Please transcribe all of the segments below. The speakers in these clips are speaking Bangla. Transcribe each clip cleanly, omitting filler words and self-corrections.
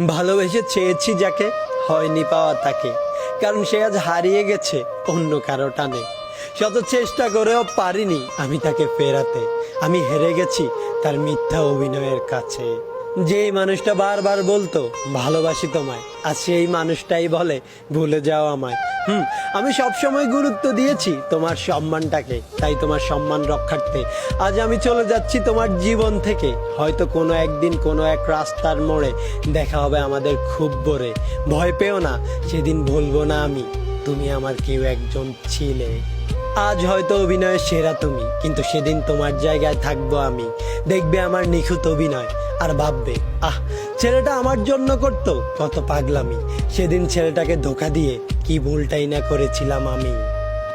ভালোবেসে চেয়েছি যাকে, হয়নি পাওয়া তাকে, কারণ সে আজ হারিয়ে গেছে অন্য কারো টানে। শত চেষ্টা করেও পারিনি আমি তাকে ফেরাতে, আমি হেরে গেছি তার মিথ্যা অভিনয়ের কাছে। যেই মানুষটা বারবার বলতো ভালোবাসি তোমায়, আর সেই মানুষটাই বলে ভুলে যাও আমায়। আমি সবসময় গুরুত্ব দিয়েছি তোমার সম্মানটাকে, তাই তোমার সম্মান রক্ষার্থে আজ আমি চলে যাচ্ছি তোমার জীবন থেকে। হয়তো কোনো একদিন কোনো এক রাস্তার মোড়ে দেখা হবে আমাদের খুব ভোরে। ভয় পেও না, সেদিন ভুলবো না আমি, তুমি আমার কেউ একজন ছিলে। আজ হয়তো অভিনয়ের সেরা তুমি, কিন্তু সেদিন তোমার জায়গায় থাকবো আমি। দেখবে আমার নিখুঁত অভিনয় আর ভাববে, আহ, ছেলেটা আমার জন্য করতো কত পাগলামি। সেদিন ছেলেটাকে ধোকা দিয়ে কি ভুলটাই না করেছিলাম আমি।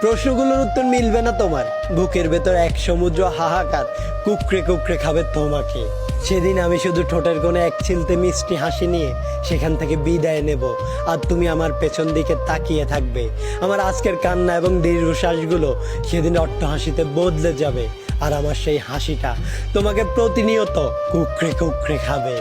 প্রশ্নগুলোর উত্তর মিলবে না তোমার, বুকের ভেতর এক সমুদ্র হাহাকার কুকড়ে কুকড়ে খাবে তোমাকে। সেদিন আমি শুধু ঠোঁটের কোণে এক ছিলতে মিষ্টি হাসি নিয়ে সেখান থেকে বিদায় নেব, আর তুমি আমার পেছন দিকে তাকিয়ে থাকবে। আমার আজকের কান্না এবং দীর্ঘশ্বাসগুলো সেদিন অট্টহাসিতে বদলে যাবে, আর আমার সেই হাসিটা তোমাকে প্রতিনিয়ত কুকড়ে কুকড়ে খাবে।